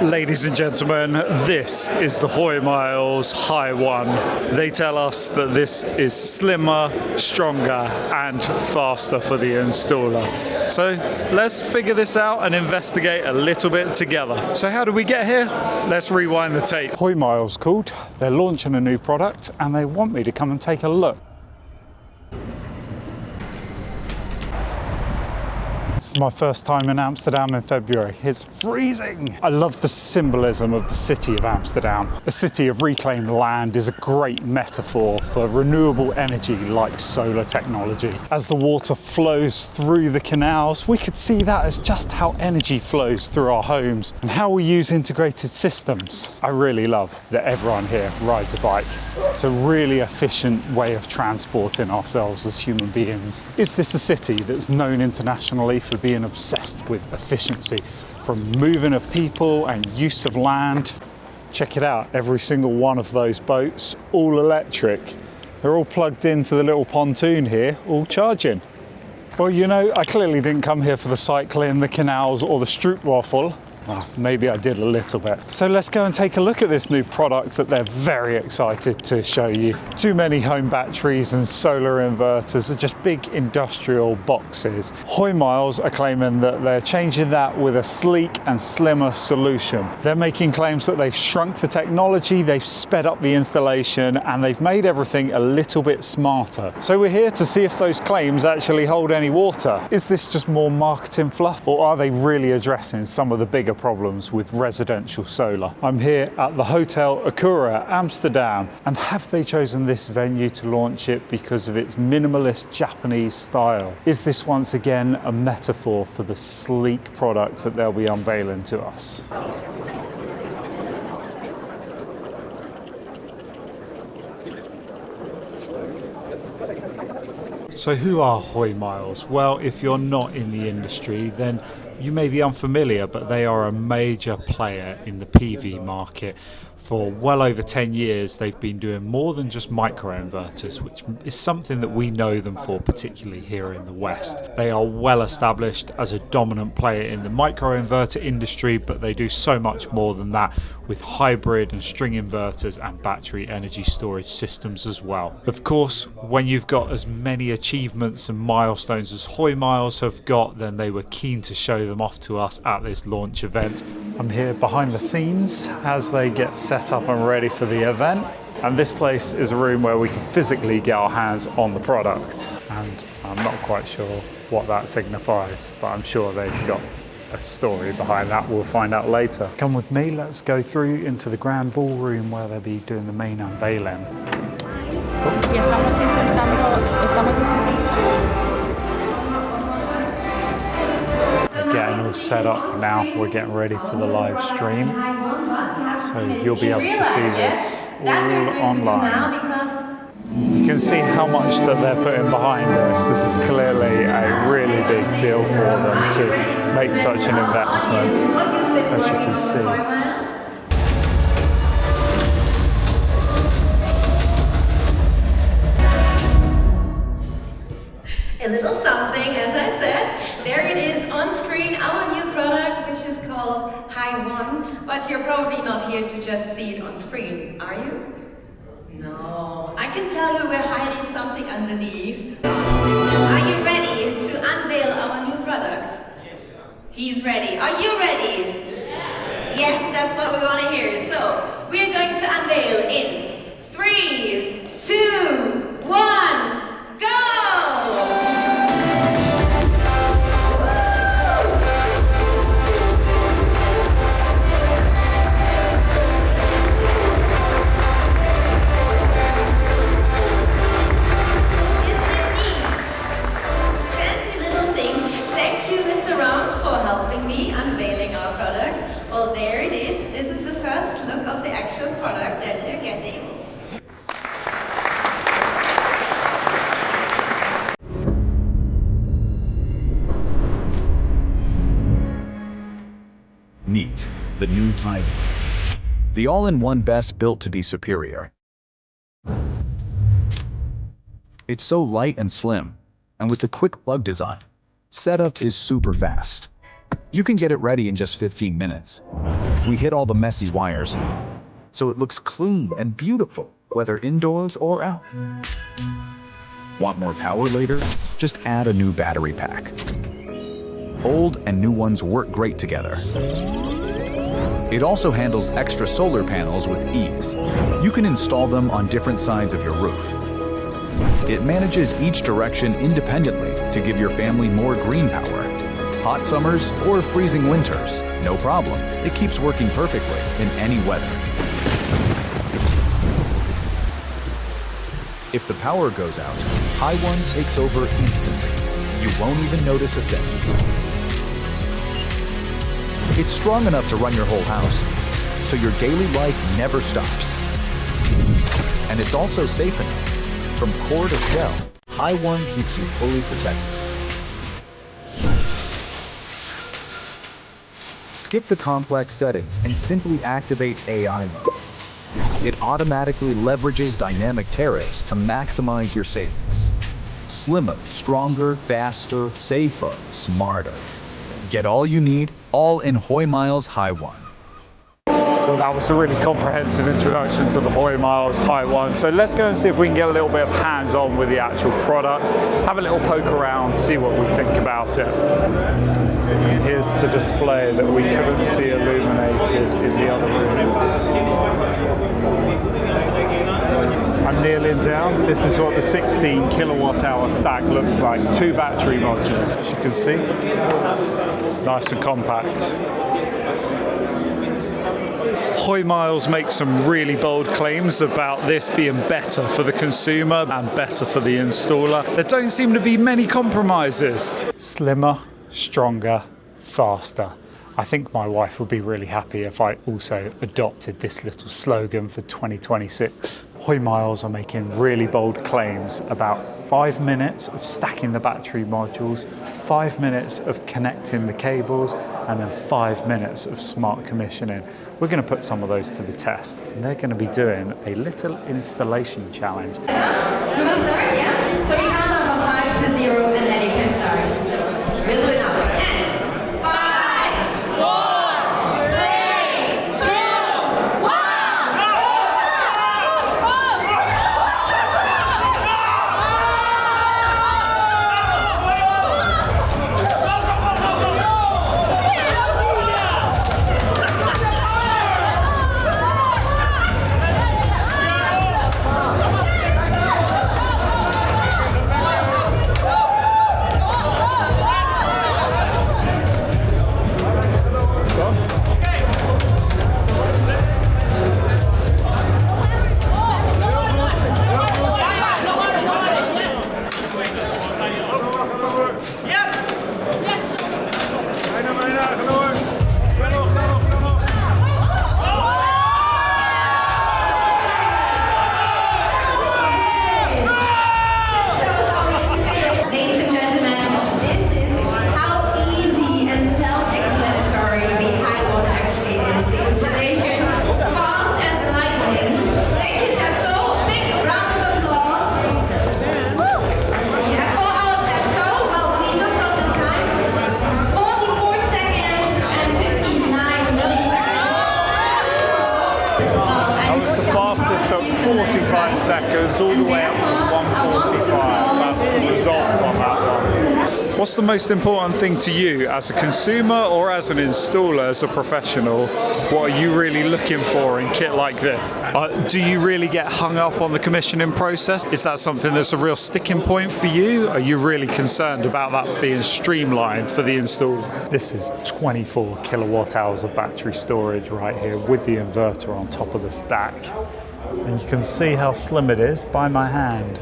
Ladies and gentlemen, this is the Hoymiles HiOne. They tell us that this is slimmer, stronger and faster for the installer. So let's figure this out and investigate a little bit together. So how did we get here? Let's rewind the tape. Hoymiles called, they're launching a new product and they want me to come and take a look. This is my first time in Amsterdam in February. It's freezing. I love the symbolism of the city of Amsterdam. A city of reclaimed land is a great metaphor for renewable energy like solar technology. As the water flows through the canals, we could see that as just how energy flows through our homes and how we use integrated systems. I really love that everyone here rides a bike. It's a really efficient way of transporting ourselves as human beings. Is this a city that's known internationally for being obsessed with efficiency, from moving of people and use of land? Check it out, every single one of those boats, all electric. They're all plugged into the little pontoon here, all charging. Well, you know, I clearly didn't come here for the cycling, the canals or the stroopwafel. Well, maybe I did a little bit. So let's go and take a look at this new product that they're very excited to show you. Too many home batteries and solar inverters are just big industrial boxes. Hoymiles are claiming that they're changing that with a sleek and slimmer solution. They're making claims that they've shrunk the technology, they've sped up the installation, and they've made everything a little bit smarter. So we're here to see if those claims actually hold any water. Is this just more marketing fluff, or are they really addressing some of the bigger problems with residential solar? I'm here at the Hotel Akura, Amsterdam, and have they chosen this venue to launch it because of its minimalist Japanese style? Is this once again a metaphor for the sleek product that they'll be unveiling to us? So who are Hoymiles? Well, if you're not in the industry, then you may be unfamiliar, but they are a major player in the PV market. For well over 10 years, they've been doing more than just microinverters, which is something that we know them for, particularly here in the West. They are well established as a dominant player in the microinverter industry, but they do so much more than that with hybrid and string inverters and battery energy storage systems as well. Of course, when you've got as many achievements and milestones as Hoymiles have got, then they were keen to show them off to us at this launch event. I'm here behind the scenes as they get set up and ready for the event, and this place is a room where we can physically get our hands on the product, and I'm not quite sure what that signifies, but I'm sure they've got a story behind that. We'll find out later. Come with me, let's go through into the grand ballroom where they'll be doing the main unveiling. Getting all set up now, we're getting ready for the live stream. So you'll be able to see this all online. You can see how much that they're putting behind this. This is clearly a really big deal for them to make such an investment, as you can see. A little something, as I said. There it is on screen, our new product, which is called HiOne. But you're probably not here to just see it on screen, are you? No, I can tell you we're hiding something underneath. Are you ready to unveil our new product? Yes. He's ready. Are you ready? Yes, that's what we want to hear. So, we're going to unveil in 3, 2, 1, go! Well, there it is. This is the first look of the actual product that you're getting. Neat, the new HiOne. The all-in-one best built to be superior. It's so light and slim, and with the quick plug design, setup is super fast. You can get it ready in just 15 minutes. We hid all the messy wires, so it looks clean and beautiful, whether indoors or out. Want more power later? Just add a new battery pack. Old and new ones work great together. It also handles extra solar panels with ease. You can install them on different sides of your roof. It manages each direction independently to give your family more green power. Hot summers or freezing winters, no problem. It keeps working perfectly in any weather. If the power goes out, HiOne takes over instantly. You won't even notice a thing. It's strong enough to run your whole house, so your daily life never stops. And it's also safe enough. From core to shell, HiOne keeps you fully protected. Skip the complex settings and simply activate AI mode. It automatically leverages dynamic tariffs to maximize your savings. Slimmer, stronger, faster, safer, smarter. Get all you need, all in Hoymiles HiOne. Well, that was a really comprehensive introduction to the Hoymiles HiOne. So let's go and see if we can get a little bit of hands-on with the actual product, have a little poke around, see what we think about it. Here's the display that we couldn't see illuminated in the other rooms. I'm kneeling down. This is what the 16 kilowatt hour stack looks like. 2 battery modules, as you can see. Nice and compact. Hoymiles makes some really bold claims about this being better for the consumer and better for the installer. There don't seem to be many compromises. Slimmer, stronger, faster. I think my wife would be really happy if I also adopted this little slogan for 2026. Hoymiles are making really bold claims about 5 minutes of stacking the battery modules, 5 minutes of connecting the cables, and then 5 minutes of smart commissioning. We're going to put some of those to the test, and they're going to be doing a little installation challenge. We will start, yeah? So we count down from 5 to 0 and then you can start. We'll do it now. And 5, 4, 3, 2, 1. Seconds all the way up to 145. That's the results on that one. What's the most important thing to you as a consumer or as an installer, as a professional? What are you really looking for in kit like this? Do you really get hung up on the commissioning process? Is that something that's a real sticking point for you? Are you really concerned about that being streamlined for the installer? This is 24 kilowatt hours of battery storage right here with the inverter on top of the stack. And you can see how slim it is by my hand.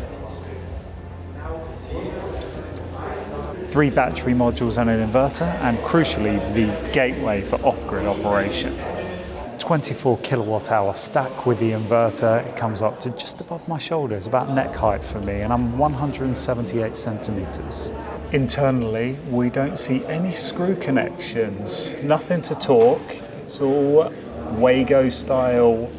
3 battery modules and an inverter, and crucially the gateway for off-grid operation. 24 kilowatt hour stack with the inverter. It comes up to just above my shoulders, about neck height for me, and I'm 178 centimeters. Internally, we don't see any screw connections, nothing to torque. It's all WAGO style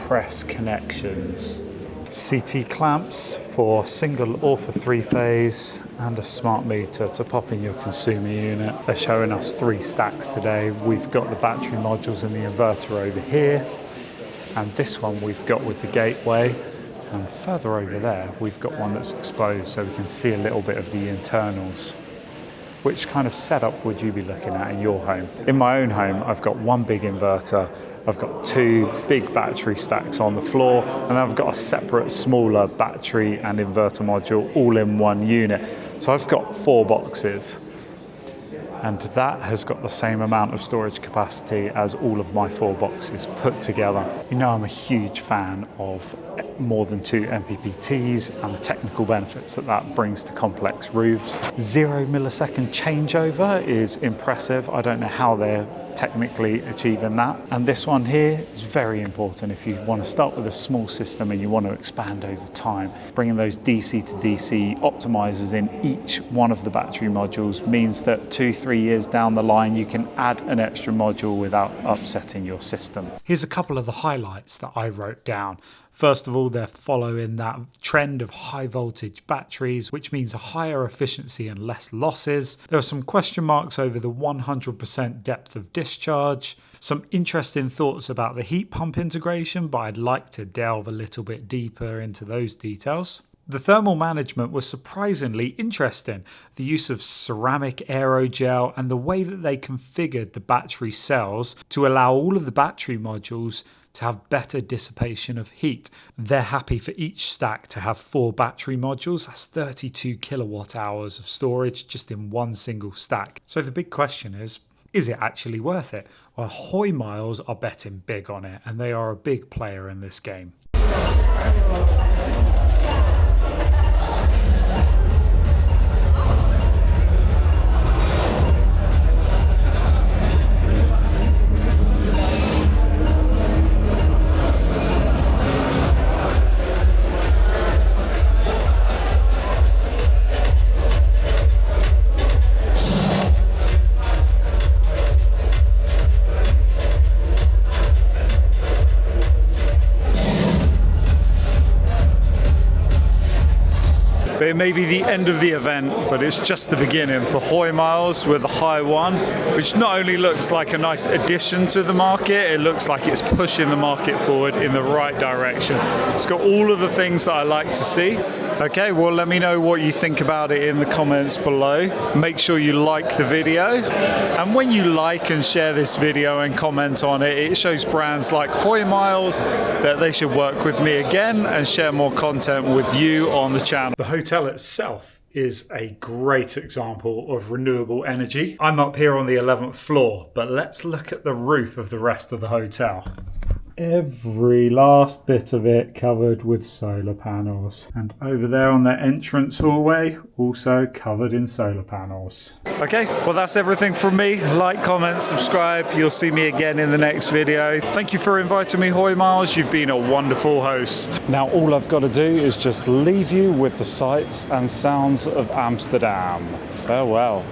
press connections. CT clamps for single or for three-phase, and a smart meter to pop in your consumer unit. They're showing us 3 stacks today. We've got the battery modules and the inverter over here, and this one we've got with the gateway, and further over there we've got one that's exposed so we can see a little bit of the internals. Which kind of setup would you be looking at in your home? In my own home, I've got one big inverter, I've got 2 big battery stacks on the floor, and I've got a separate smaller battery and inverter module all in one unit. So I've got 4 boxes, and that has got the same amount of storage capacity as all of my 4 boxes put together. You know, I'm a huge fan of more than 2 MPPTs and the technical benefits that that brings to complex roofs. 0 millisecond changeover is impressive. I don't know how they're technically achieving that. And this one here is very important if you want to start with a small system and you want to expand over time. Bringing those DC to DC optimizers in each one of the battery modules means that 2-3 years down the line you can add an extra module without upsetting your system. Here's a couple of the highlights that I wrote down. First of all, they're following that trend of high voltage batteries, which means a higher efficiency and less losses. There are some question marks over the 100% depth of discharge. Some interesting thoughts about the heat pump integration, but I'd like to delve a little bit deeper into those details. The thermal management was surprisingly interesting. The use of ceramic aerogel and the way that they configured the battery cells to allow all of the battery modules to have better dissipation of heat. They're happy for each stack to have 4 battery modules. That's 32 kilowatt hours of storage just in one single stack. So the big question is it actually worth it? Well, Hoymiles are betting big on it, and they are a big player in this game. But it may be the end of the event, but it's just the beginning for Hoymiles with the HiOne, which not only looks like a nice addition to the market, it looks like it's pushing the market forward in the right direction. It's got all of the things that I like to see. Okay, well, let me know what you think about it in the comments below. Make sure you like the video. And when you like and share this video and comment on it, it shows brands like Hoymiles that they should work with me again and share more content with you on the channel. The hotel itself is a great example of renewable energy. I'm up here on the 11th floor, but let's look at the roof of the rest of the hotel. Every last bit of it covered with solar panels. And over there on the entrance hallway, also covered in solar panels. Okay, well that's everything from me. Like, comment, subscribe. You'll see me again in the next video. Thank you for inviting me, Hoymiles. You've been a wonderful host. Now all I've got to do is just leave you with the sights and sounds of Amsterdam. Farewell.